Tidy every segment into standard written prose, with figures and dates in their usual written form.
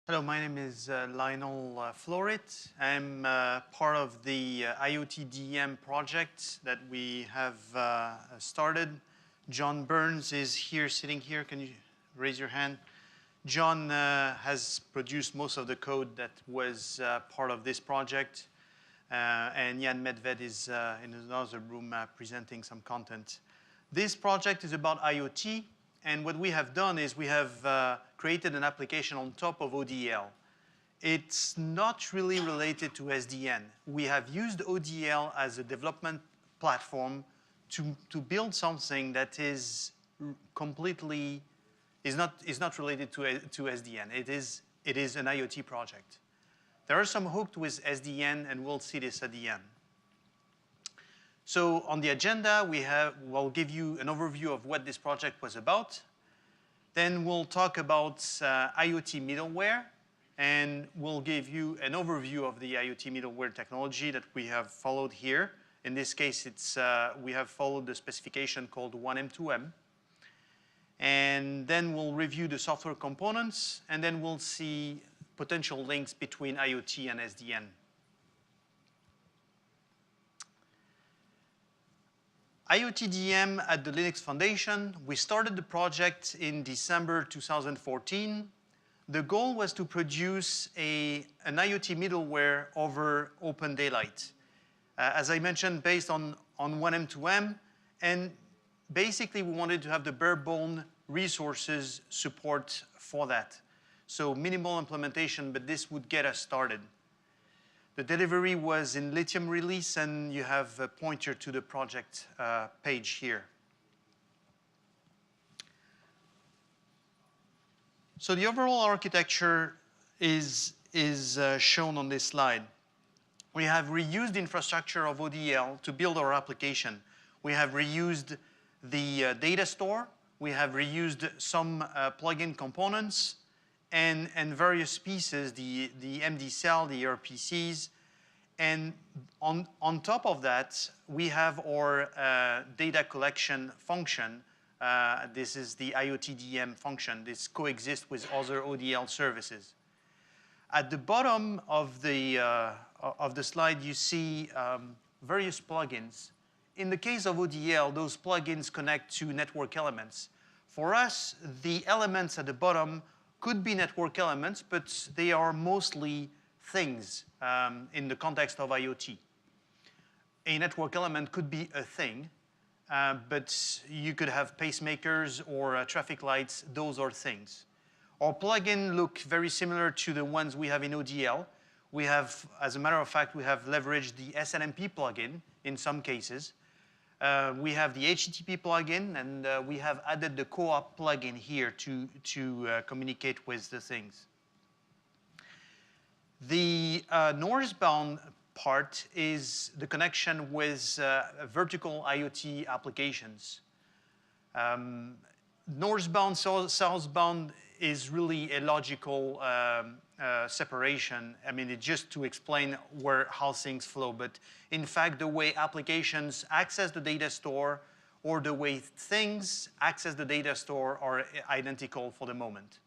Hello, my name is Lionel Florit. I'm part of the IUTDM project that we have started. John Burns is here, sitting here. Can you raise your hand? John has produced most of the code that was part of this project. And Jan Medved is in another room presenting some content. This project is about IoT. And what we have done is we have created an application on top of ODL. It's not really related to SDN. We have used ODL as a development platform to build something that is completely, is not related to SDN. It is an IoT project. There are some hooked with SDN, and we'll see this at the end. So on the agenda, we'll give you an overview of what this project was about. Then we'll talk about IoT middleware, and we'll give you an overview of the IoT middleware technology that we have followed here. In this case, we have followed the specification called Nonone M2M. And then we'll review the software components, and then we'll see potential links between IoT and SDN. IUTDM at the Linux Foundation. We started the project in December 2014. The goal was to produce an IoT middleware over Open Daylight. As I mentioned, based on Nonone M2M, and basically we wanted to have the bare bone resources support for that. So minimal implementation, but this would get us started. The delivery was in Lithium release, and you have a pointer to the project page here. So the overall architecture is shown on this slide. We have reused the infrastructure of ODL to build our application. We have reused the data store. We have reused some plugin components and various pieces, the MD cell, the ERPCs. And on top of that, we have our data collection function. This is the IUTDM function. This coexists with other ODL services. At the bottom of the slide, you see various plugins. In the case of ODL, those plugins connect to network elements. For us, the elements at the bottom could be network elements, but they are mostly things in the context of IoT. A network element could be a thing, but you could have pacemakers or traffic lights. Those are things. Our plugin look very similar to the ones we have in ODL. We have, as a matter of fact, we have leveraged the SNMP plugin in some cases. We have the HTTP plugin, and we have added the co-op plugin here to communicate with the things. The northbound part is the connection with vertical IoT applications. Northbound, southbound is really a logical separation. I mean, it's just to explain how things flow. But in fact, the way applications access the data store or the way things access the data store are identical for the moment.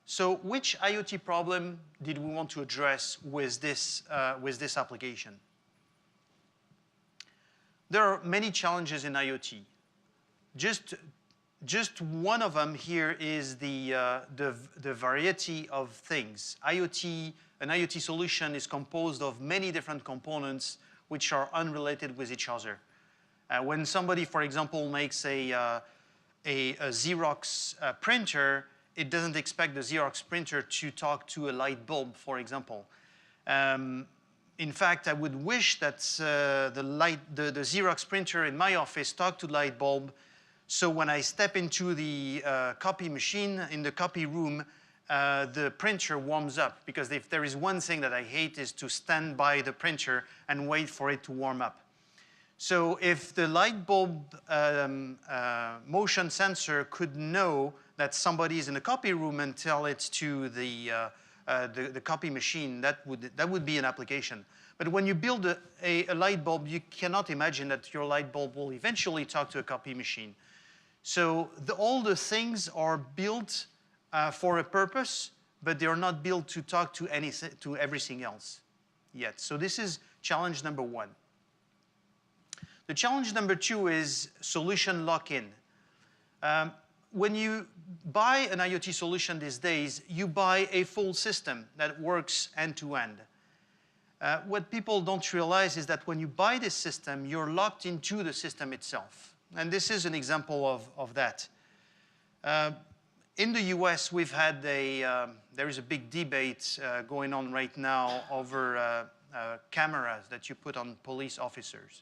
So which IoT problem did we want to address with this application? There are many challenges in IoT. Just one of them here is the variety of things. An IoT solution is composed of many different components which are unrelated with each other. When somebody, for example, makes a Xerox printer, it doesn't expect the Xerox printer to talk to a light bulb, for example. In fact, I would wish that the Xerox printer in my office talked to the light bulb, so when I step into the copy machine in the copy room, the printer warms up. Because if there is one thing that I hate is to stand by the printer and wait for it to warm up. So if the light bulb motion sensor could know that somebody is in the copy room and tell it to the copy machine, that would be an application. But when you build a light bulb, you cannot imagine that your light bulb will eventually talk to a copy machine. So all the things are built for a purpose, but they are not built to talk to everything else yet. So this is challenge number one. The challenge number two is solution lock-in. When you buy an IoT solution these days, you buy a full system that works end-to-end. What people don't realize is that when you buy this system, you're locked into the system itself. And this is an example of that. In the US, we've had there is a big debate going on right now over cameras that you put on police officers.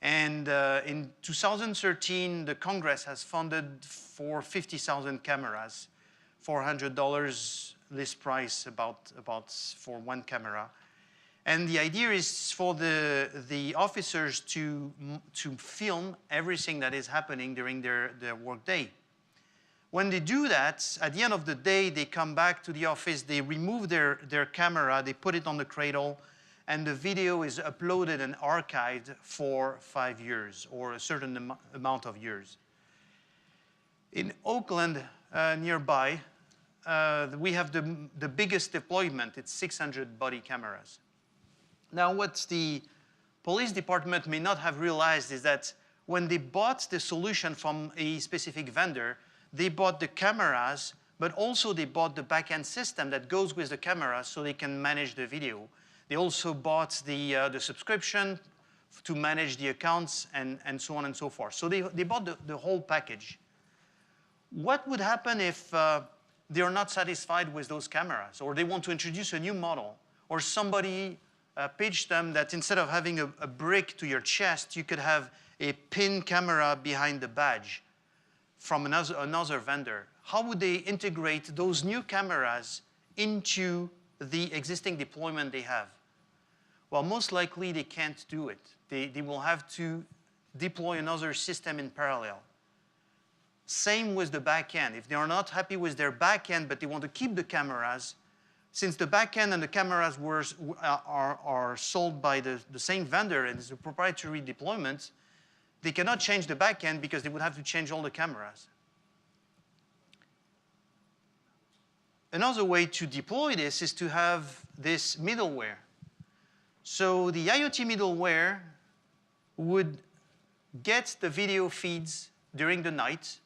And in 2013, the Congress has funded for 50,000 cameras, $400 list price about for one camera. And the idea is for the officers to film everything that is happening during their work day. When they do that, at the end of the day, they come back to the office, they remove their camera, they put it on the cradle, and the video is uploaded and archived for 5 years or a certain amount of years. In Oakland, nearby, we have the biggest deployment. It's 600 body cameras. Now, what the police department may not have realized is that when they bought the solution from a specific vendor, they bought the cameras, but also they bought the back-end system that goes with the cameras so they can manage the video. They also bought the subscription to manage the accounts and so on and so forth. So they bought the whole package. What would happen if they are not satisfied with those cameras, or they want to introduce a new model, or somebody pitched them that instead of having a brick to your chest, you could have a pin camera behind the badge from another vendor? How would they integrate those new cameras into the existing deployment they have? Well, most likely they can't do it. They will have to deploy another system in parallel. Same with the back end. If they are not happy with their back end, but they want to keep the cameras, since the back end and the cameras are sold by the same vendor and it's a proprietary deployment, they cannot change the back end because they would have to change all the cameras. Another way to deploy this is to have this middleware. So the IoT middleware would get the video feeds during the night.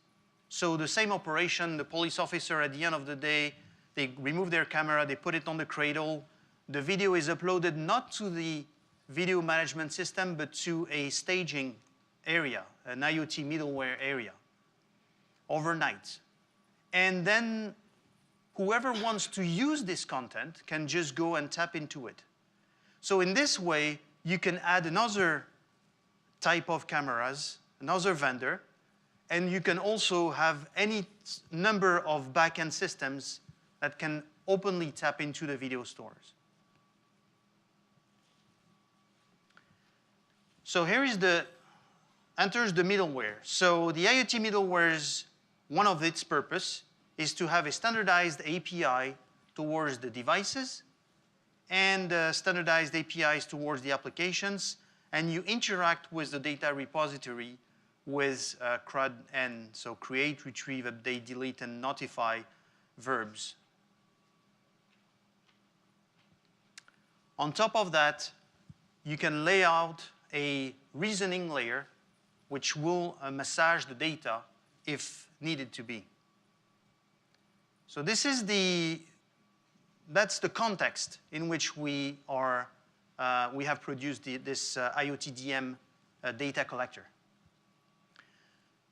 So the same operation, the police officer at the end of the day, they remove their camera, they put it on the cradle. The video is uploaded not to the video management system, but to a staging area, an IoT middleware area, overnight. And then whoever wants to use this content can just go and tap into it. So in this way, you can add another type of cameras, another vendor, and you can also have any number of back-end systems that can openly tap into the video stores. So here is enters the middleware. So the IoT middleware's, one of its purpose is to have a standardized API towards the devices and standardized APIs towards the applications, and you interact with the data repository with CRUD-N, so create, retrieve, update, delete, and notify verbs. On top of that, you can lay out a reasoning layer which will massage the data if needed to be. So this is that's the context in which we have produced this IUTDM data collector.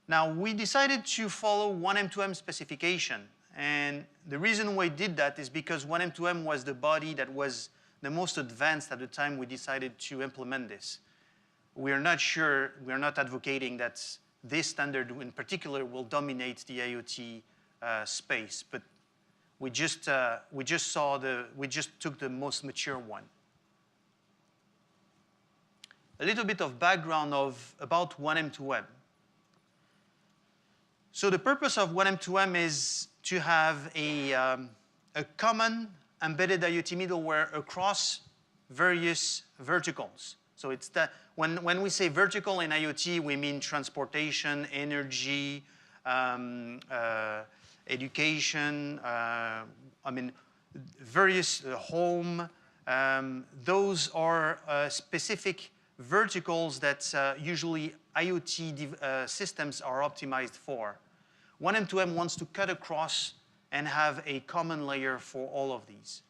Now, we decided to follow Nonone M2M specification, and the reason why we did that is because Nonone M2M was the body that was the most advanced at the time we decided to implement this. We are not sure, we are not advocating that this standard in particular will dominate the IoT space, but we just took the most mature one. A little bit of background about Nonone M2M. So the purpose of Nonone M2M is to have a common embedded IoT middleware across various verticals. So it's that when we say vertical in IoT, we mean transportation, energy, education, various home. Those are specific verticals that usually IoT systems are optimized for. Nonone M2M wants to cut across and have a common layer for all of these.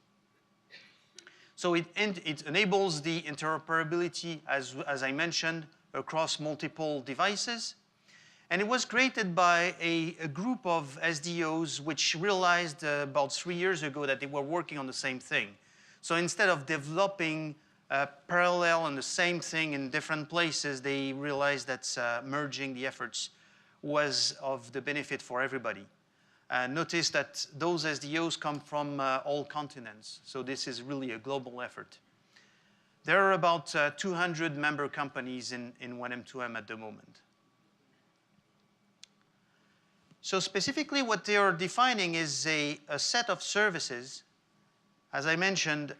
So it enables the interoperability, as I mentioned, across multiple devices. And it was created by a group of SDOs which realized about 3 years ago that they were working on the same thing. So instead of developing parallel and the same thing in different places, they realized that merging the efforts was of the benefit for everybody. Notice that those SDOs come from all continents, so this is really a global effort. There are about 200 member companies in Nonone M2M at the moment. So specifically what they are defining is a set of services. As I mentioned,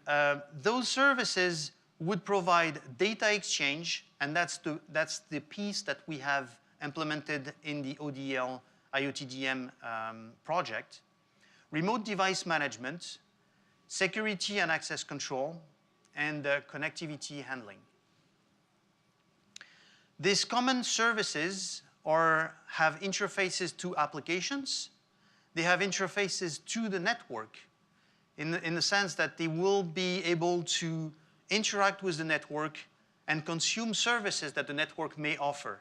those services would provide data exchange, and that's the piece that we have implemented in the ODL IUTDM project, remote device management, security and access control, and connectivity handling. These common services have interfaces to applications. They have interfaces to the network in the sense that they will be able to interact with the network and consume services that the network may offer.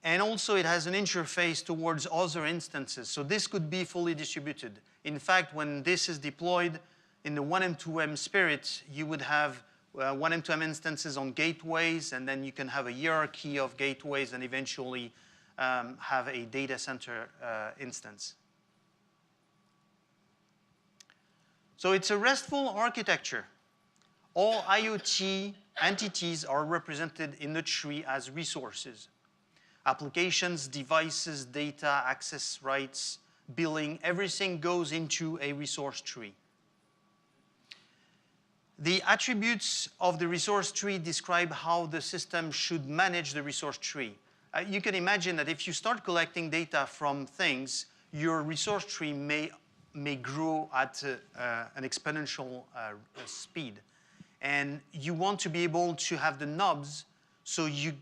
And also it has an interface towards other instances. So this could be fully distributed. In fact, when this is deployed in the Nonone M2M spirit, you would have Nonone M2M instances on gateways, and then you can have a hierarchy of gateways and eventually have a data center instance. So it's a RESTful architecture. All IoT entities are represented in the tree as resources. Applications, devices, data, access rights, billing, everything goes into a resource tree. The attributes of the resource tree describe how the system should manage the resource tree. You can imagine that if you start collecting data from things, your resource tree may grow at an exponential speed. And you want to be able to have the knobs so you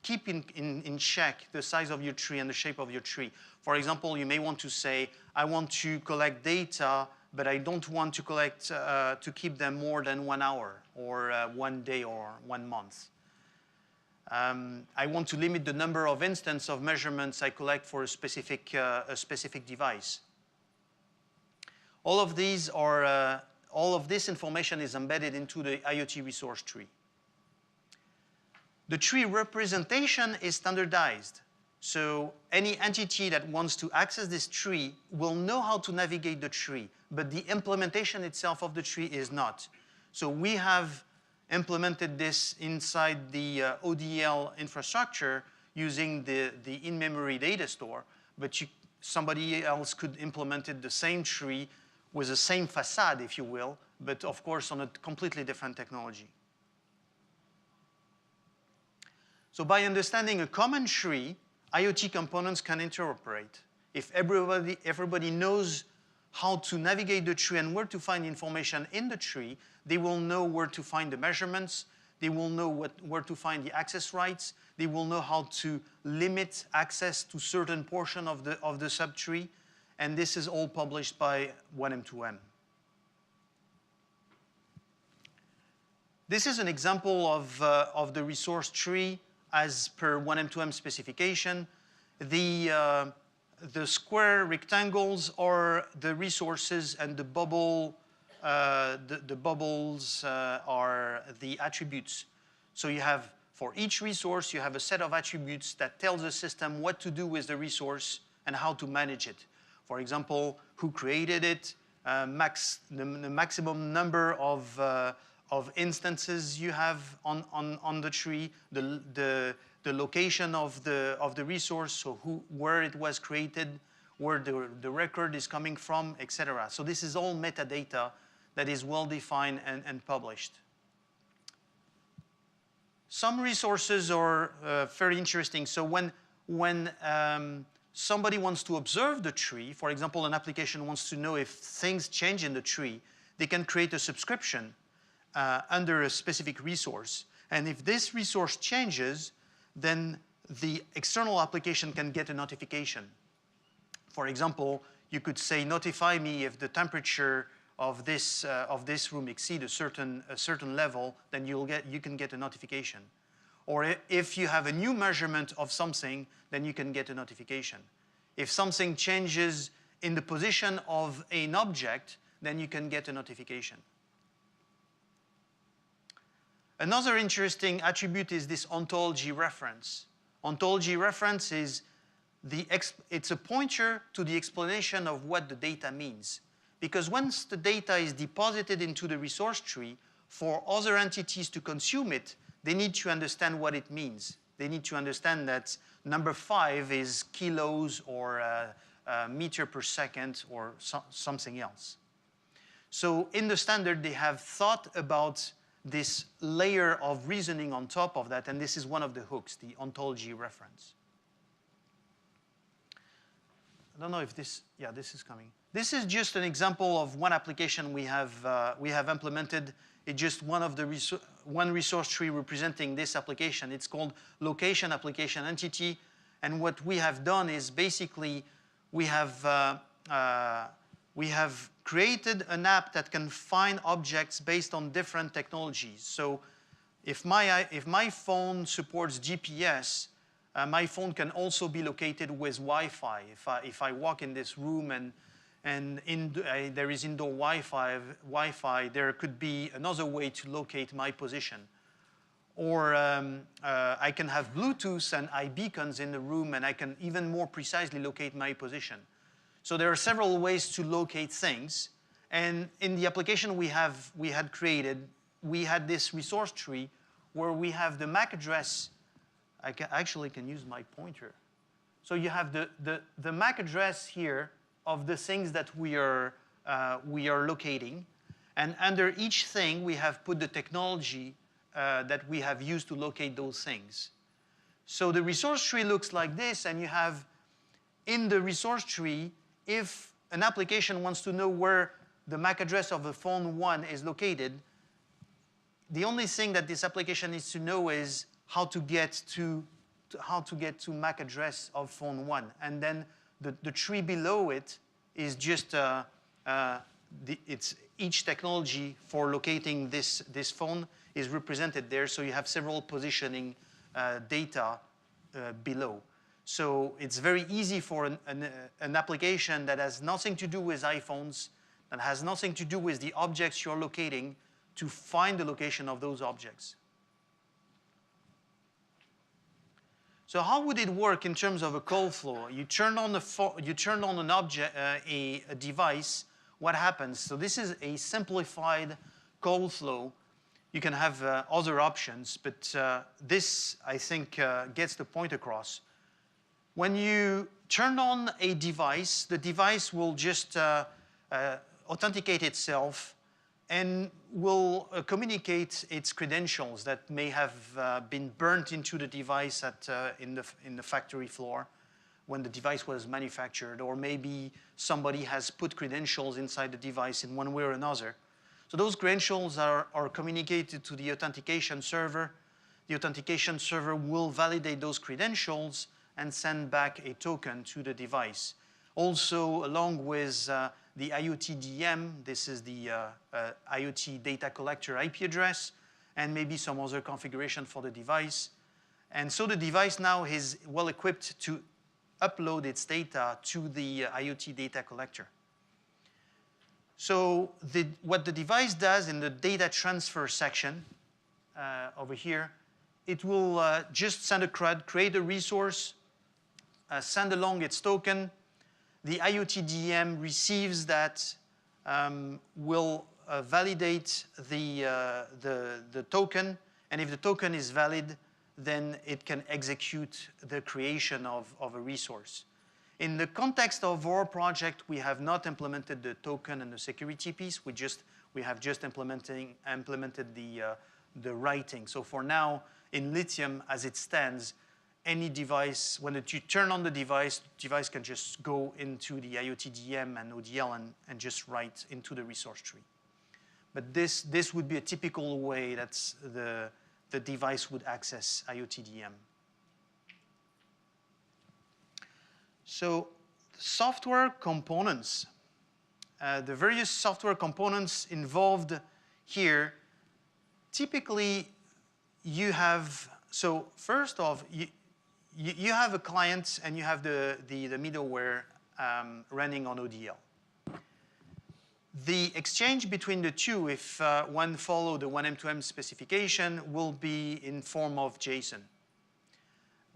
keep in check the size of your tree and the shape of your tree. For example, you may want to say, I want to collect data, but I don't want to collect, to keep them more than 1 hour or 1 day or 1 month. I want to limit the number of instances of measurements I collect for a specific device. All of these are, all of this information is embedded into the IoT resource tree. The tree representation is standardized. So any entity that wants to access this tree will know how to navigate the tree, but the implementation itself of the tree is not. So we have implemented this inside the ODL infrastructure using the in-memory data store, but somebody else could implement it the same tree with the same facade, if you will, but of course on a completely different technology. So by understanding a common tree, IoT components can interoperate. If everybody knows how to navigate the tree and where to find information in the tree, they will know where to find the measurements, they will know where to find the access rights, they will know how to limit access to certain portion of the subtree, and this is all published by Nonone M2M. This is an example of the resource tree as per Nonone M2M specification. The square rectangles are the resources, and the bubbles are the attributes. So you have, for each resource, you have a set of attributes that tells the system what to do with the resource and how to manage it. For example, who created it, the maximum number of instances you have on the tree, the location of the resource, so where it was created, where the record is coming from, etc. So this is all metadata that is well defined and published. Some resources are very interesting. So when somebody wants to observe the tree, for example, an application wants to know if things change in the tree, they can create a subscription under a specific resource. And if this resource changes, then the external application can get a notification. For example, you could say, notify me if the temperature of this room exceeds a certain level, then you can get a notification. Or if you have a new measurement of something, then you can get a notification. If something changes in the position of an object, then you can get a notification. Another interesting attribute is this ontology reference. Ontology reference is it's a pointer to the explanation of what the data means. Because once the data is deposited into the resource tree, for other entities to consume it, they need to understand what it means. They need to understand that number 5 is kilos or meter per second or something else. So in the standard, they have thought about this layer of reasoning on top of that, and this is one of the hooks, the ontology reference. I don't know if this, yeah, this is coming. This is just an example of one application we have implemented. It's just one of the one resource tree representing this application. It's called Location Application Entity, and what we have done is basically we have created an app that can find objects based on different technologies. So if my phone supports GPS, my phone can also be located with Wi-Fi. If I walk in this room and there is indoor Wi-Fi, there could be another way to locate my position. Or I can have Bluetooth and iBeacons in the room, and I can even more precisely locate my position. So there are several ways to locate things. And in the application we had created, we had this resource tree where we have the MAC address. I actually can use my pointer. So you have the MAC address here of the things that we are locating. And under each thing, we have put the technology that we have used to locate those things. So the resource tree looks like this, and you have in the resource tree, if an application wants to know where the MAC address of the phone 1 is located, the only thing that this application needs to know is how to get to MAC address of phone 1. And then the tree below it is just it's each technology for locating this phone is represented there. So you have several positioning data below. So it's very easy for an application that has nothing to do with iPhones, that has nothing to do with the objects you're locating, to find the location of those objects. So how would it work in terms of a call flow? You turn on an object, a device. What happens? So this is a simplified call flow. You can have other options, but this, I think, gets the point across. When you turn on a device, the device will just authenticate itself and will communicate its credentials that may have been burnt into the device in the factory floor when the device was manufactured, or maybe somebody has put credentials inside the device in one way or another. So those credentials are communicated to the authentication server. The authentication server will validate those credentials and send back a token to the device. Also, along with the IUTDM, this is the IoT data collector IP address, and maybe some other configuration for the device. And so the device now is well equipped to upload its data to the IoT data collector. So what the device does in the data transfer section over here, it will just send a CRUD, create a resource, send along its token. The IUTDM receives that, will validate the token, and if the token is valid, then it can execute the creation of a resource. In the context of our project, we have not implemented the token and the security piece. We have just implemented the writing. So for now, in Lithium, as it stands, any device, when you turn on the device can just go into the IUTDM and ODL and just write into the resource tree. But this would be a typical way that the device would access IUTDM. So software components, the various software components involved here, typically you have, so first off, you have a client and you have the middleware running on ODL. The exchange between the two, if one follow the Nonone M2M specification, will be in form of JSON.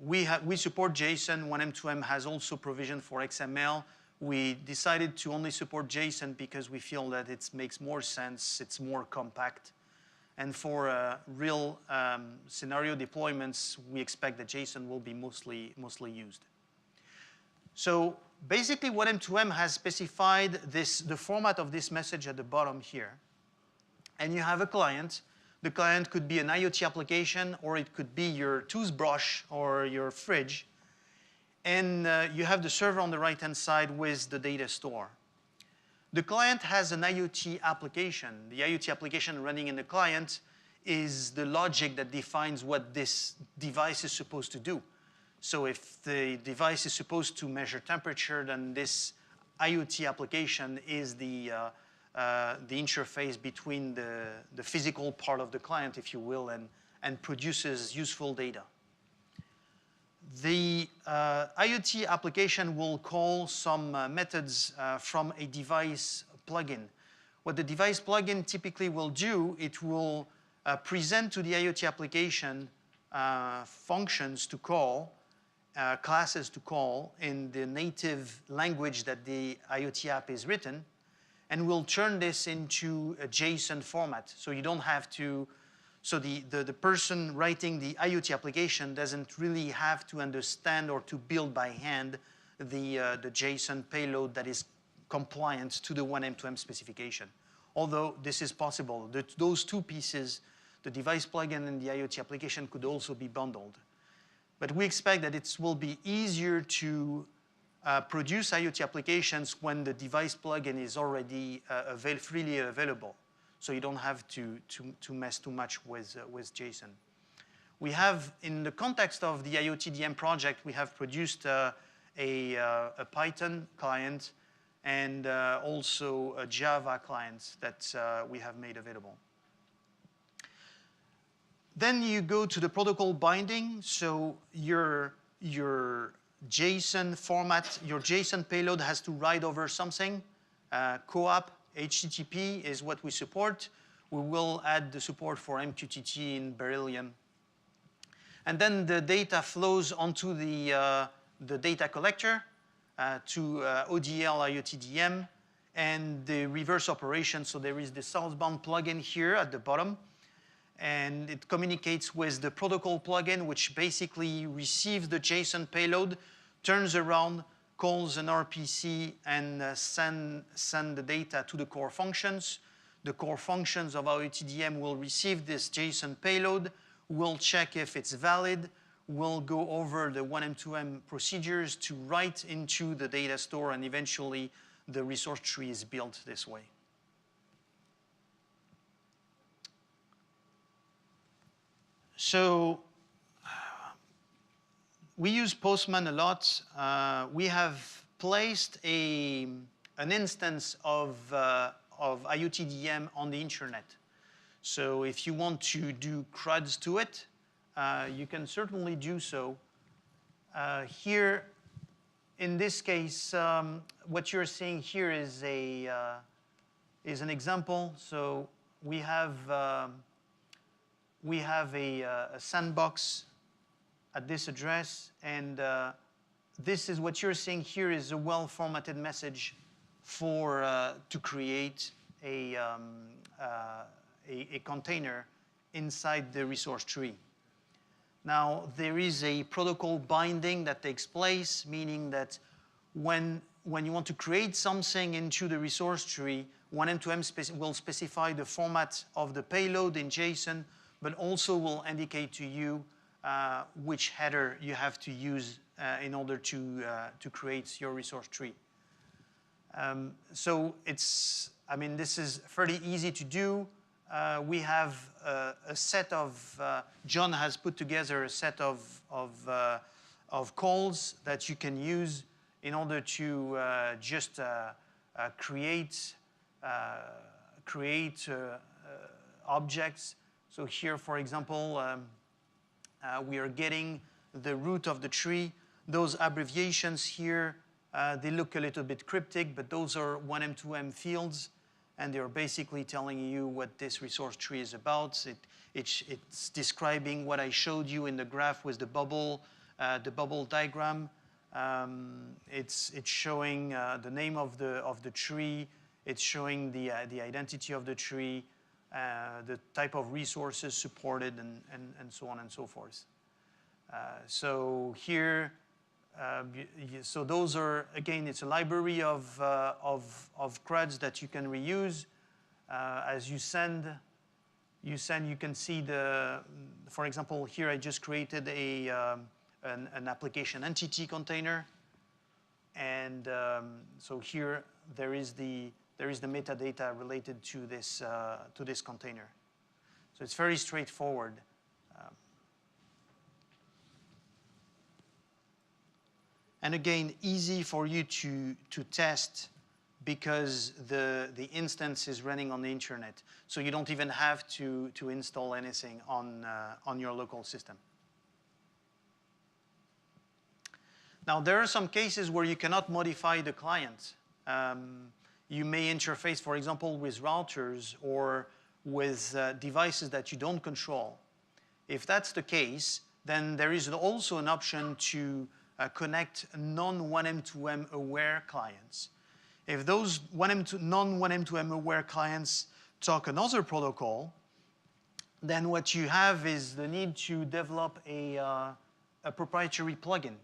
We support JSON. Nonone M2M has also provision for XML. We decided to only support JSON because we feel that it makes more sense, it's more compact. And for real scenario deployments, we expect that JSON will be mostly used. So basically, Nonone M2M has specified the format of this message at the bottom here. And you have a client. The client could be an IoT application, or it could be your toothbrush or your fridge. And you have the server on the right-hand side with the data store. The client has an IoT application. The IoT application running in the client is the logic that defines what this device is supposed to do. So if the device is supposed to measure temperature, then this IoT application is the interface between the physical part of the client, if you will, and produces useful data. The IoT application will call some methods from a device plugin. What the device plugin typically will do, it will present to the IoT application functions to call, classes to call in the native language that the IoT app is written, and will turn this into a JSON format. So you don't have to, so the person writing the IoT application doesn't really have to understand or to build by hand the JSON payload that is compliant to the Nonone M2M specification. Although this is possible, those two pieces, the device plugin and the IoT application, could also be bundled. But we expect that it will be easier to produce IoT applications when the device plugin is already freely available. So you don't have to mess too much with JSON. We have, in the context of the IUTDM project, we have produced a Python client and also a Java client that we have made available. Then you go to the protocol binding. So your JSON format, your JSON payload has to write over something. Co-op, HTTP is what we support. We will add the support for MQTT in Beryllium. And then the data flows onto the data collector to ODL IUTDM and the reverse operation. So there is the southbound plugin here at the bottom. And it communicates with the protocol plugin, which basically receives the JSON payload, turns around, calls an RPC, and send the data to the core functions. The core functions of IUTDM will receive this JSON payload, will check if it's valid, will go over the Nonone M2M procedures to write into the data store, and eventually the resource tree is built this way. So we use Postman a lot. We have placed an instance of IUTDM on the internet. So if you want to do CRUDs to it, you can certainly do so. Here, in this case, what you're seeing here is an example. So we have a sandbox at this address, and this is what you're seeing here is a well-formatted message for to create a container inside the resource tree. Now, there is a protocol binding that takes place, meaning that when you want to create something into the resource tree, Nonone M2M will specify the format of the payload in JSON, but also will indicate to you which header you have to use in order to create your resource tree. So it's, I mean, this is fairly easy to do. We have a set of, John has put together a set of calls that you can use in order to just create objects. So here, for example, we are getting the root of the tree. Those abbreviations here, they look a little bit cryptic, but those are 1M2M fields, and they're basically telling you what this resource tree is about. It's describing what I showed you in the graph with the bubble diagram. It's showing the name of the tree. It's showing the identity of the tree, the type of resources supported, and so on and so forth. So here, so those are, again, it's a library of CRUDs that you can reuse. As you send, you can see the, for example, here I just created an application entity container. And so here there is the metadata related to this container. So it's very straightforward. And again, easy for you to test because the instance is running on the internet. So you don't even have to install anything on your local system. Now, there are some cases where you cannot modify the client. You may interface, for example, with routers or with devices that you don't control. If that's the case, then there is also an option to connect non-1M2M aware clients. If those non-1M2M aware clients talk another protocol, then what you have is the need to develop a proprietary plugin.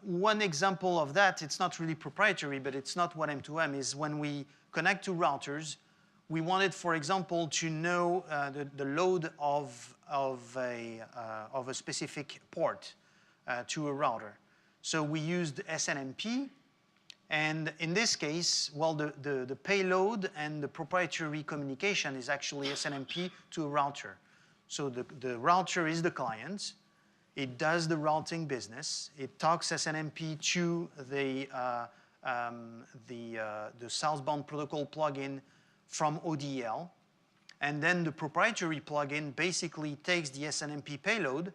One example of that, it's not really proprietary, but it's not 1M2M, is when we connect to routers, we wanted, for example, to know the load of a specific port to a router. So we used SNMP, and in this case, well, the payload and the proprietary communication is actually SNMP to a router. So the router is the client. It does the routing business. It talks SNMP to the southbound protocol plugin from ODL. And then the proprietary plugin basically takes the SNMP payload,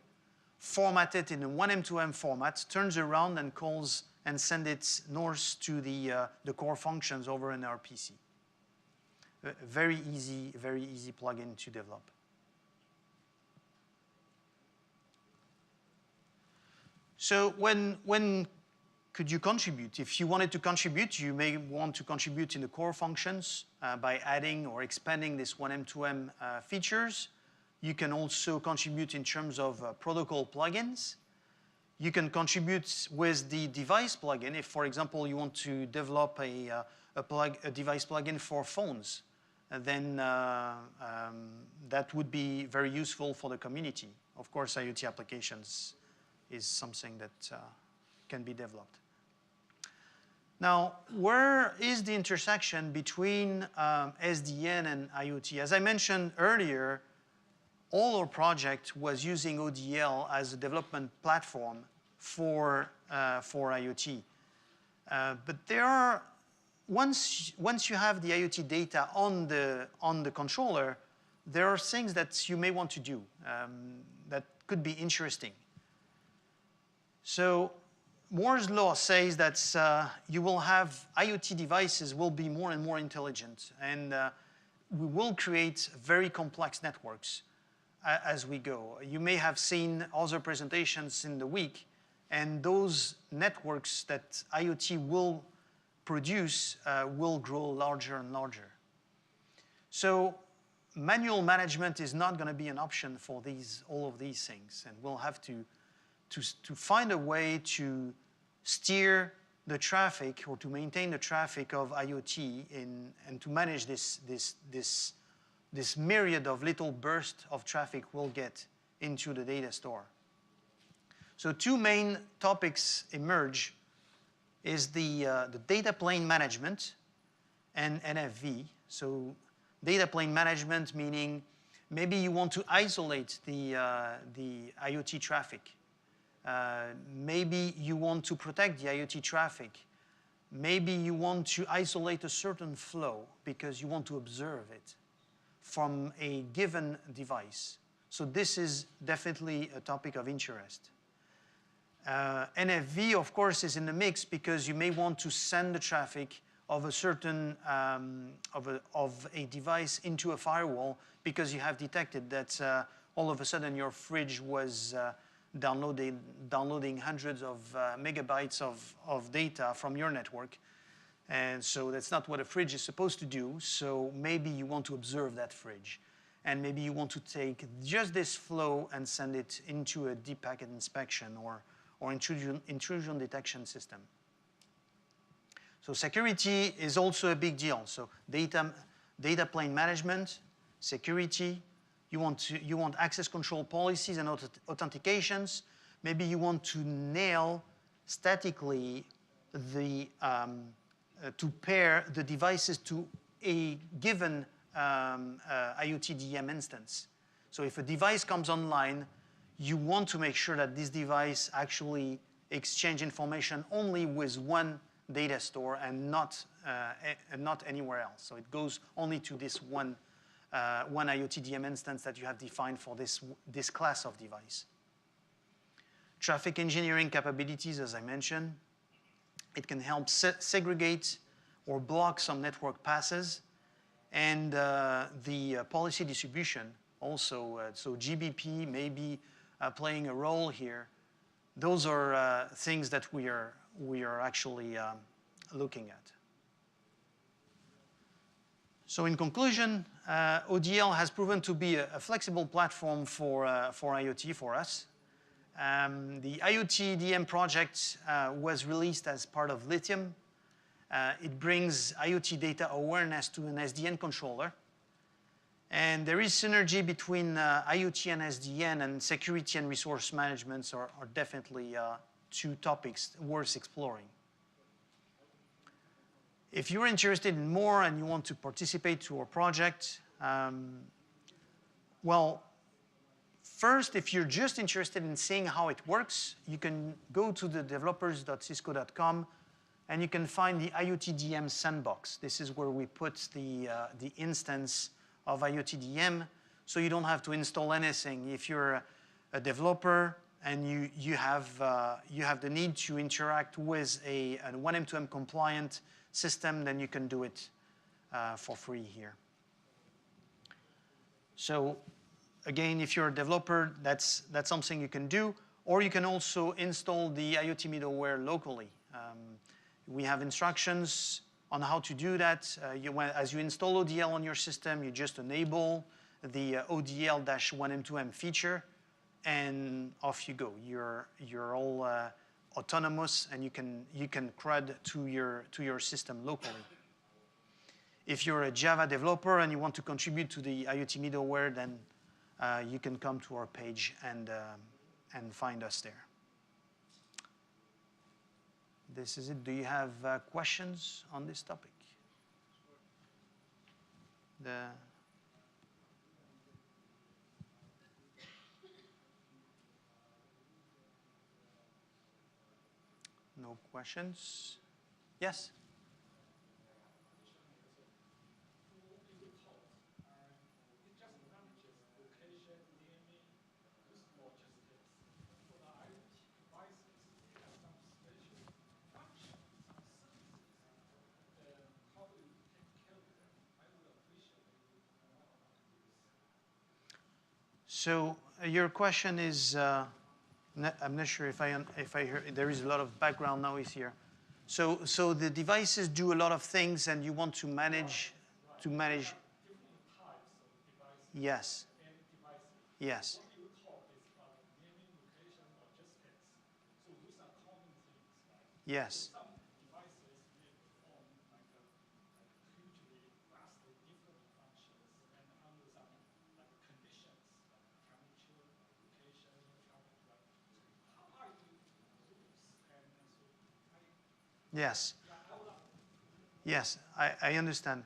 format it in a 1M2M format, turns around and calls and sends it north to the core functions over an RPC. Very easy plugin to develop. So when could you contribute? If you wanted to contribute, you may want to contribute in the core functions by adding or expanding this 1M2M features. You can also contribute in terms of protocol plugins. You can contribute with the device plugin if, for example, you want to develop a device plugin for phones. Then that would be very useful for the community. Of course, IoT applications is something that can be developed. Now, where is the intersection between SDN and IoT? As I mentioned earlier, all our project was using ODL as a development platform for IoT. But there are, once you have the IoT data on the controller, there are things that you may want to do that could be interesting. So Moore's law says that you will have IoT devices will be more and more intelligent, and we will create very complex networks as we go. You may have seen other presentations in the week, and those networks that IoT will produce will grow larger and larger. So manual management is not going to be an option for all of these things, and we'll have to find a way to steer the traffic or to maintain the traffic of IoT and to manage this myriad of little bursts of traffic we'll get into the data store. So two main topics emerge is the data plane management and NFV. So data plane management meaning maybe you want to isolate the IoT traffic. Maybe you want to protect the IoT traffic. Maybe you want to isolate a certain flow because you want to observe it from a given device. So this is definitely a topic of interest. NFV, of course, is in the mix because you may want to send the traffic of a certain of a device into a firewall because you have detected that all of a sudden your fridge was downloading hundreds of megabytes of data from your network. And so that's not what a fridge is supposed to do. So maybe you want to observe that fridge. And maybe you want to take just this flow and send it into a deep packet inspection or intrusion detection system. So security is also a big deal. So data plane management, security. You want access control policies and authentications. Maybe you want to nail statically the to pair the devices to a given IUTDM instance. So if a device comes online, you want to make sure that this device actually exchange information only with one data store and not anywhere else. So it goes only to this one IUTDM instance that you have defined for this class of device. Traffic engineering capabilities, as I mentioned, it can help segregate or block some network passes, and the policy distribution also. So GBP may be playing a role here. Those are things that we are actually looking at. So in conclusion, ODL has proven to be a flexible platform for IoT for us. The IUTDM project was released as part of Lithium. It brings IoT data awareness to an SDN controller. And there is synergy between IoT and SDN, and security and resource management are definitely two topics worth exploring. If you're interested in more and you want to participate to our project, well, first, if you're just interested in seeing how it works, you can go to the developers.cisco.com and you can find the IUTDM Sandbox. This is where we put the instance of IUTDM, so you don't have to install anything. If you're a developer and you have the need to interact with a Nonone M2M compliant system, then you can do it for free here. So again, if you're a developer, that's something you can do, or you can also install the IoT middleware locally. We have instructions on how to do that. As you install ODL on your system, you just enable the ODL-1M2M feature, and off you go. You're all autonomous, and you can CRUD to your system locally. If you're a Java developer and you want to contribute to the IoT middleware, then you can come to our page and find us there. This is it. Do you have questions on this topic? No questions? Yes? So your question is, I'm not sure if I heard, there is a lot of background noise here. So the devices do a lot of things, and you want to manage. Different types of devices. Yes. And devices. Yes. What you talk is about naming, location, logistics. So those are common things, right? Yes. So some devices may perform like hugely, vastly different functions, and under some conditions, like temperature, location, Yes. Yes, I understand.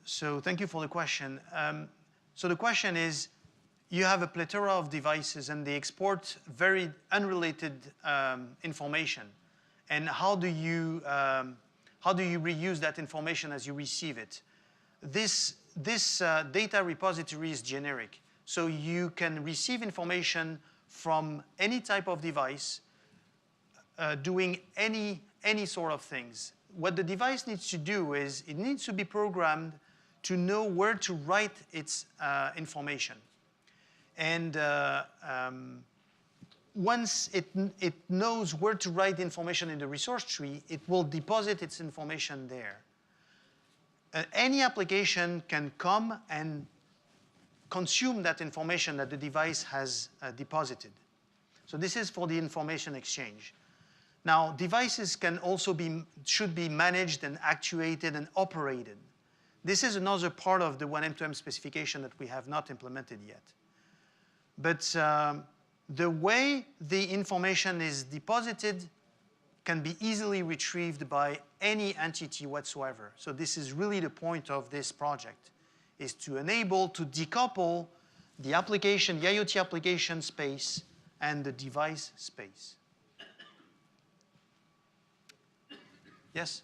So thank you for the question. So the question is, you have a plethora of devices and they export very unrelated information. And how do you reuse that information as you receive it? This data repository is generic. So you can receive information from any type of device doing any sort of things. What the device needs to do is it needs to be programmed to know where to write its information. And once it knows where to write information in the resource tree, it will deposit its information there. Any application can come and consume that information that the device has deposited. So this is for the information exchange. Now, devices can also should be managed and actuated and operated. This is another part of the Nonone M2M specification that we have not implemented yet. But the way the information is deposited can be easily retrieved by any entity whatsoever. So this is really the point of this project, is to enable to decouple the application, the IoT application space and the device space. Yes?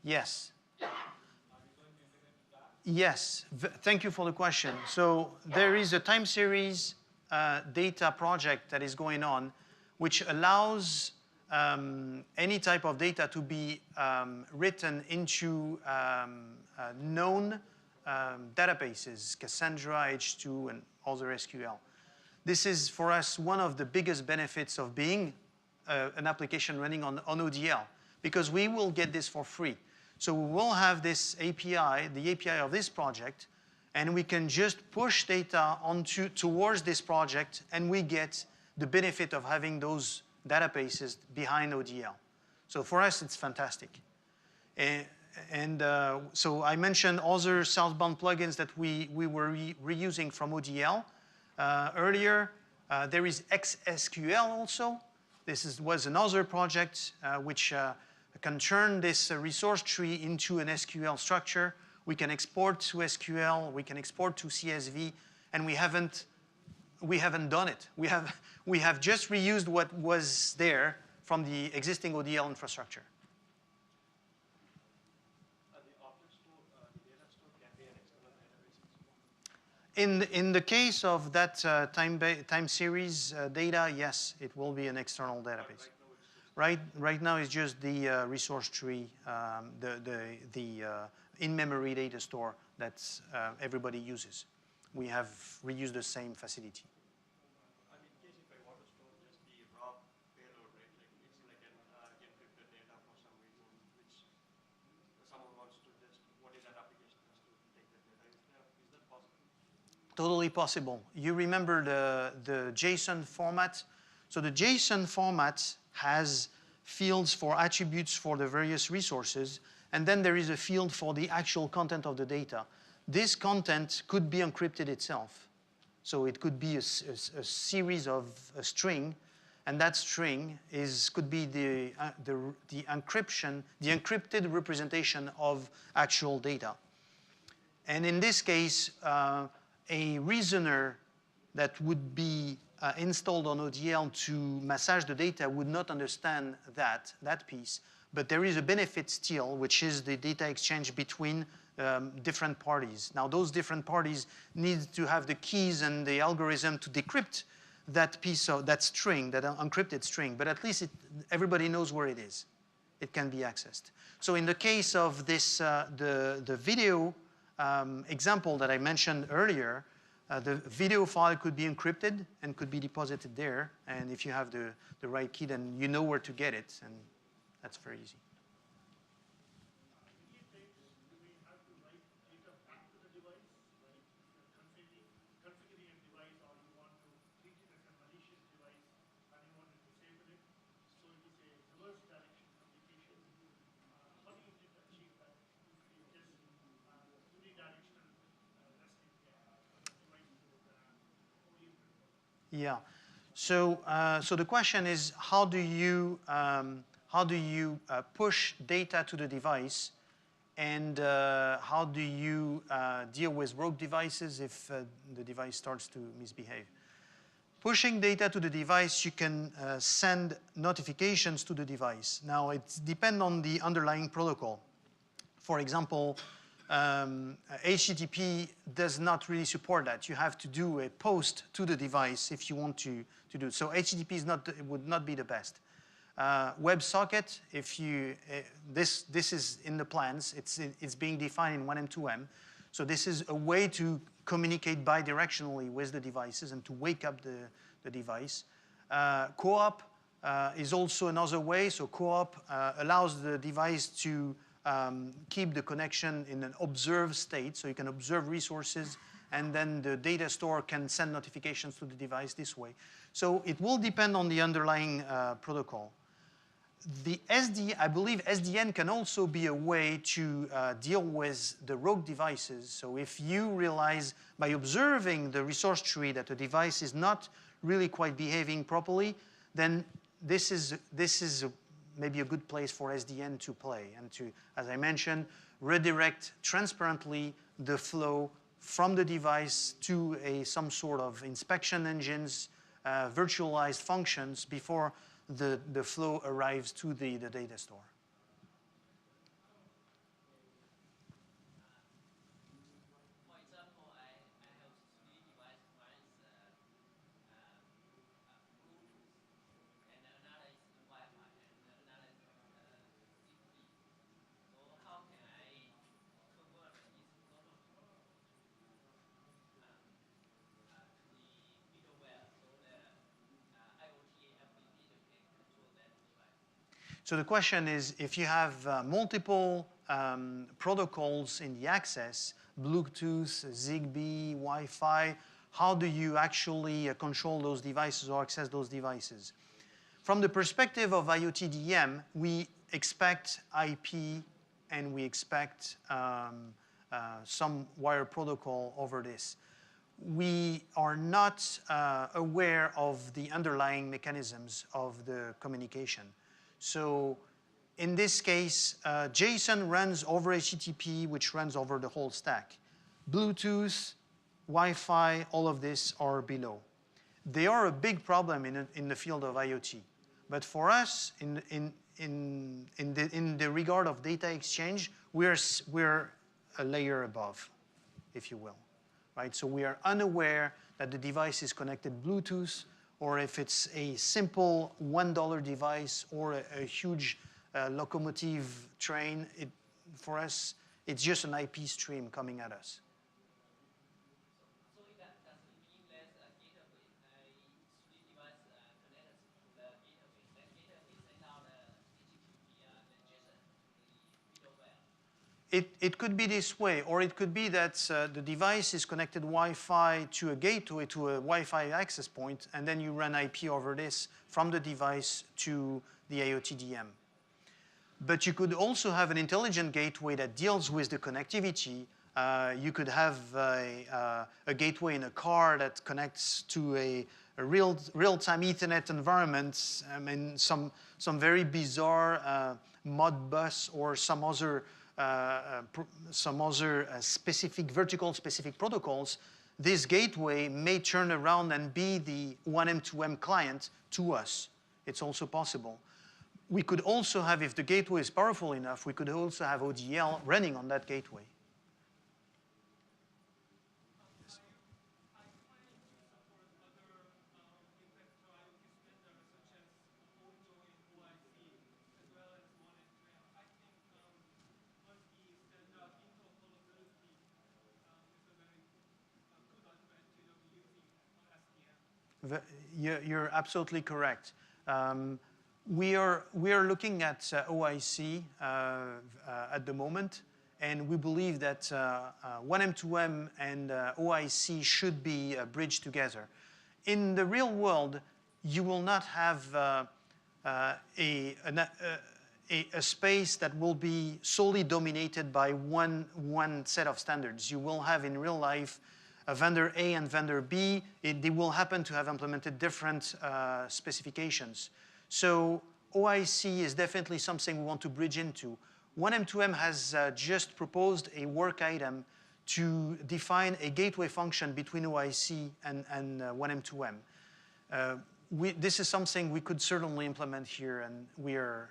Yes. Yes, thank you for the question. So there is a time series data project that is going on, which allows any type of data to be written into known databases, Cassandra, H2, and other SQL. This is, for us, one of the biggest benefits of being an application running on ODL, because we will get this for free. So we will have this API, the API of this project, and we can just push data towards this project, and we get the benefit of having those databases behind ODL. So for us, it's fantastic. So I mentioned other southbound plugins that we were reusing from ODL. Earlier, there is XSQL also. This was another project which can turn this resource tree into an SQL structure. We can export to SQL, we can export to CSV, and we haven't done it. We have just reused what was there from the existing ODL infrastructure. In the case of that time series data, yes, it will be an external database. Right now, it's just the resource tree, the in-memory data store that everybody uses. We have reused the same facility. And in case if I want to store just the raw payload, right? Like it's like an encrypted data for some reason, which someone wants to just, what is that application has to take that data? Is that possible? Totally possible. You remember the JSON format? So the JSON format has fields for attributes for the various resources, and then there is a field for the actual content of the data. This content could be encrypted itself. So it could be a series of a string, and that string could be the encryption, the encrypted representation of actual data. And in this case, a reasoner that would be installed on ODL to massage the data would not understand that piece. But there is a benefit still, which is the data exchange between different parties. Now, those different parties need to have the keys and the algorithm to decrypt that piece of that string, that encrypted string. But at least everybody knows where it is. It can be accessed. So in the case of this, the video example that I mentioned earlier, the video file could be encrypted and could be deposited there. And if you have the right key, then you know where to get it. And that's very easy. Yeah. So, so the question is, how do you push data to the device, and how do you deal with rogue devices if the device starts to misbehave? Pushing data to the device, you can send notifications to the device. Now, it depends on the underlying protocol. For example, HTTP does not really support that. You have to do a post to the device if you want to do it. So HTTP is not, would not be the best. WebSocket, if you, this is in the plans. It's being defined in 1M, 2M. So this is a way to communicate bidirectionally with the devices and to wake up the device. Co-op is also another way. So co-op allows the device to keep the connection in an observed state. So you can observe resources, and then the data store can send notifications to the device this way. So it will depend on the underlying protocol. I believe SDN can also be a way to deal with the rogue devices. So if you realize by observing the resource tree that a device is not really quite behaving properly, then this is maybe a good place for SDN to play and to, as I mentioned, redirect transparently the flow from the device to some sort of inspection engines, virtualized functions before the flow arrives to the data store. For example, I have three devices. One is Bluetooth, and another is Wi-Fi, and another is Zigbee. So how can I convert this protocol to the middleware so that IoT application can control that device? So the question is, if you have multiple protocols in the access, Bluetooth, Zigbee, Wi-Fi, how do you actually control those devices or access those devices? From the perspective of IUTDM, we expect IP and we expect some wire protocol over this. We are not aware of the underlying mechanisms of the communication. So in this case, JSON runs over HTTP, which runs over the whole stack. Bluetooth, Wi-Fi, all of this are below. They are a big problem in the field of IoT. But for us, in the regard of data exchange, we're a layer above, if you will. Right? So we are unaware that the device is connected Bluetooth, or if it's a simple $1 device or a huge locomotive train. For us, it's just an IP stream coming at us. So does it mean that gateway, three devices connected to the gateway, that gateway send out HTTP the JSON to the middleware? It could be this way, or it could be that the device is connected Wi-Fi to a gateway, to a Wi-Fi access point, and then you run IP over this from the device to the IoTDM. But you could also have an intelligent gateway that deals with the connectivity. You could have a gateway in a car that connects to a real-time Ethernet environment, and some very bizarre Modbus or some other specific vertical specific protocols. This gateway may turn around and be the 1M, 2M client to us. It's also possible. We could also have, if the gateway is powerful enough, we could also have ODL running on that gateway. You're absolutely correct. We are looking at OIC at the moment, and we believe that 1M, 2M and OIC should be bridged together. In the real world, you will not have a space that will be solely dominated by one set of standards. You will have in real life a vendor A and vendor B, they will happen to have implemented different specifications. So OIC is definitely something we want to bridge into. Nonone M2M has just proposed a work item to define a gateway function between OIC and Nonone M2M. This is something we could certainly implement here, and we are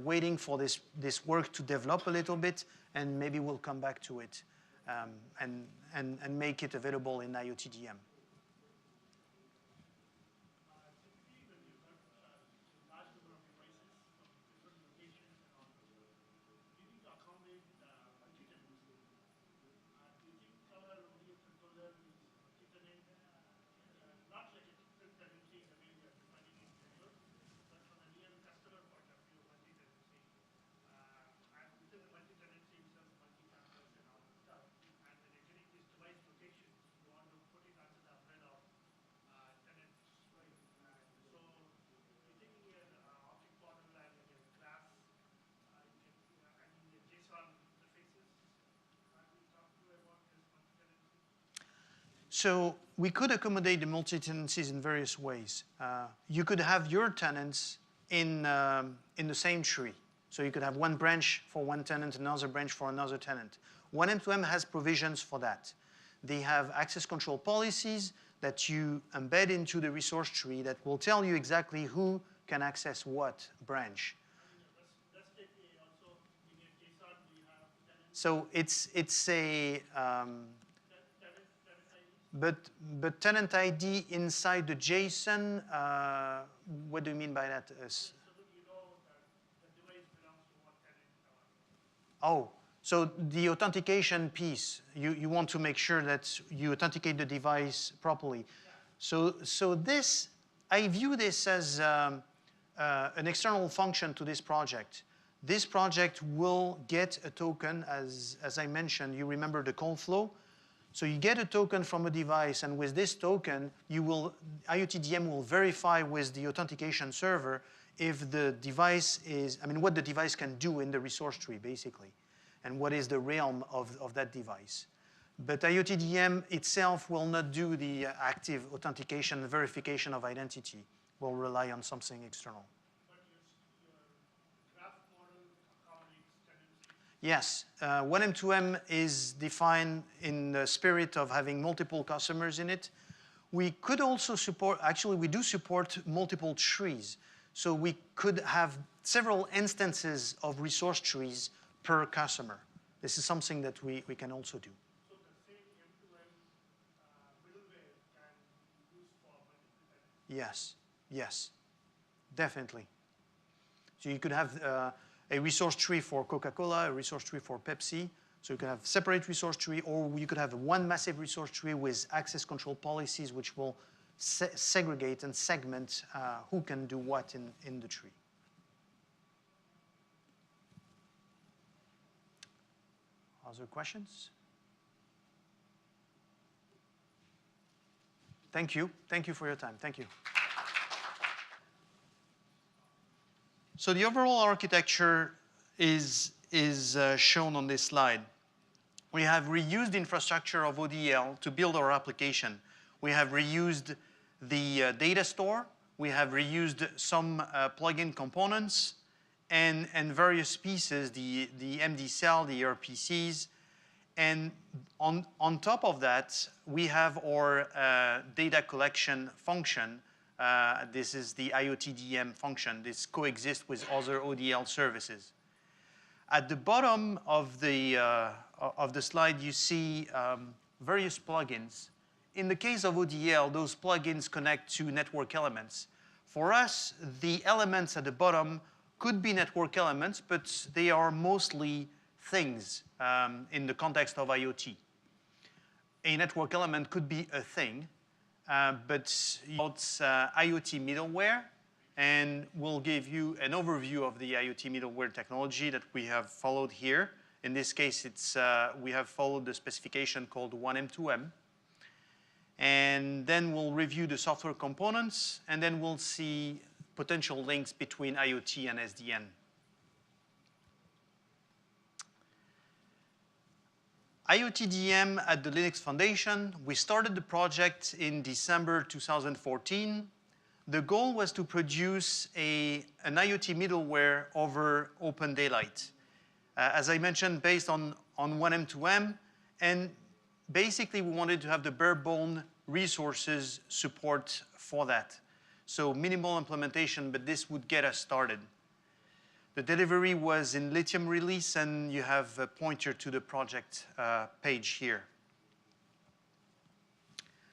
waiting for this work to develop a little bit, and maybe we'll come back to it and make it available in IUTDM. So we could accommodate the multi-tenancies in various ways. You could have your tenants in the same tree. So you could have one branch for one tenant, another branch for another tenant. Nonone M2M has provisions for that. They have access control policies that you embed into the resource tree that will tell you exactly who can access what branch. So it's a but tenant ID inside the JSON, what do you mean by that? Oh, so the authentication piece, you want to make sure that you authenticate the device properly. So this, I view this as an external function to this project. This project will get a token, as I mentioned, you remember the call flow. So you get a token from a device, and with this token, IUTDM will verify with the authentication server if the device is, what the device can do in the resource tree, basically, and what is the realm of that device. But IUTDM itself will not do the active authentication, verification of identity. Will rely on something external. Yes, Nonone M2M is defined in the spirit of having multiple customers in it. We could also support, actually we do support multiple trees. So we could have several instances of resource trees per customer. This is something that we can also do. So the same M2M middleware can be used for multiple tenants? Yes, definitely. So you could have a resource tree for Coca-Cola, a resource tree for Pepsi. So you could have separate resource tree, or you could have one massive resource tree with access control policies which will segregate and segment who can do what in the tree. Other questions? Thank you. Thank you for your time. Thank you. So the overall architecture is shown on this slide. We have reused infrastructure of ODL to build our application. We have reused the data store. We have reused some plugin components and various pieces, the MD cell, the ERPCs. And on top of that, we have our data collection function. This is the IUTDM function. This coexists with other ODL services. At the bottom of the slide, you see various plugins. In the case of ODL, those plugins connect to network elements. For us, the elements at the bottom could be network elements, but they are mostly things in the context of IoT. A network element could be a thing, but it's IoT middleware, and we'll give you an overview of the IoT middleware technology that we have followed here. In this case, we have followed the specification called Nonone M2M. And then we'll review the software components, and then we'll see potential links between IoT and SDN. IUTDM at the Linux Foundation, we started the project in December 2014. The goal was to produce an IoT middleware over Open Daylight. As I mentioned, based on Nonone M2M, and basically we wanted to have the bare bone resources support for that. So minimal implementation, but this would get us started. The delivery was in Lithium release, and you have a pointer to the project page here.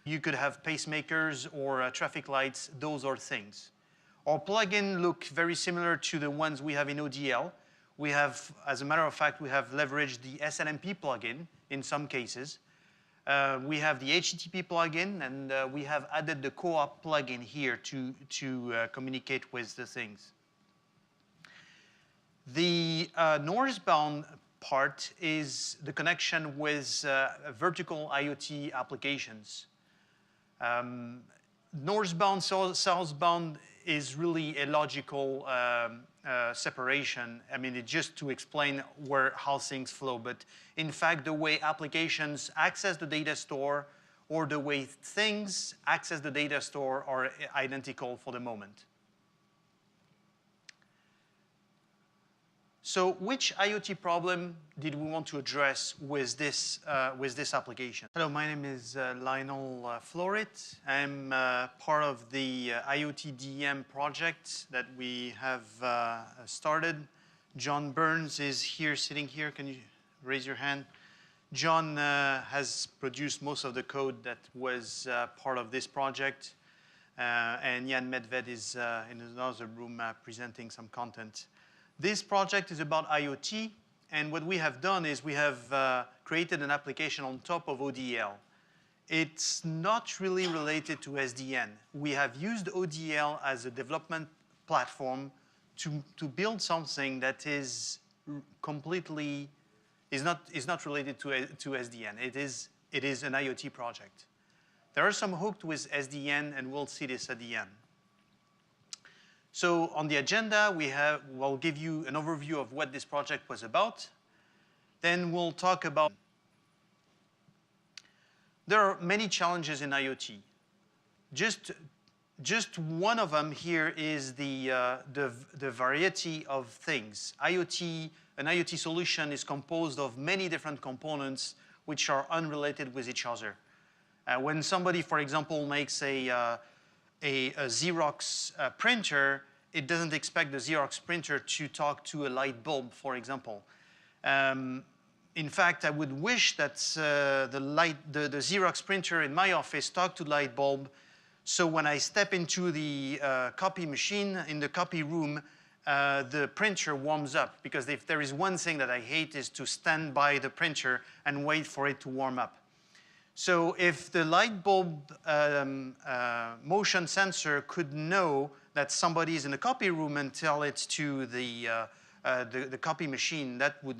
You could have pacemakers or traffic lights, those are things. Our plugin look very similar to the ones we have in ODL. We have, as a matter of fact, we have leveraged the SNMP plugin in some cases. We have the HTTP plugin, and we have added the co-op plugin here to communicate with the things. The northbound part is the connection with vertical IoT applications. Northbound, southbound is really a logical separation. I mean, it's just to explain how things flow. But in fact, the way applications access the data store or the way things access the data store are identical for the moment. So which IoT problem did we want to address with this application? Hello, my name is Lionel Florit. I'm part of the IUTDM project that we have started. John Burns is here, sitting here. Can you raise your hand? John has produced most of the code that was part of this project. And Jan Medved is in another room presenting some content. This project is about IoT, and what we have done is we have created an application on top of ODL. It's not really related to SDN. We have used ODL as a development platform to build something that is completely, is not related to SDN. It is an IoT project. There are some hooked with SDN, and we'll see this at the end. So on the agenda, we'll give you an overview of what this project was about. Then we'll talk about, there are many challenges in IoT. Just one of them here is the variety of things. An IoT solution is composed of many different components which are unrelated with each other. When somebody, for example, makes a Xerox printer, it doesn't expect the Xerox printer to talk to a light bulb, for example. In fact, I would wish that the Xerox printer in my office talked to light bulb, so when I step into the copy machine in the copy room, the printer warms up. Because if there is one thing that I hate is to stand by the printer and wait for it to warm up. So if the light bulb motion sensor could know that somebody is in the copy room and tell it to the copy machine, that would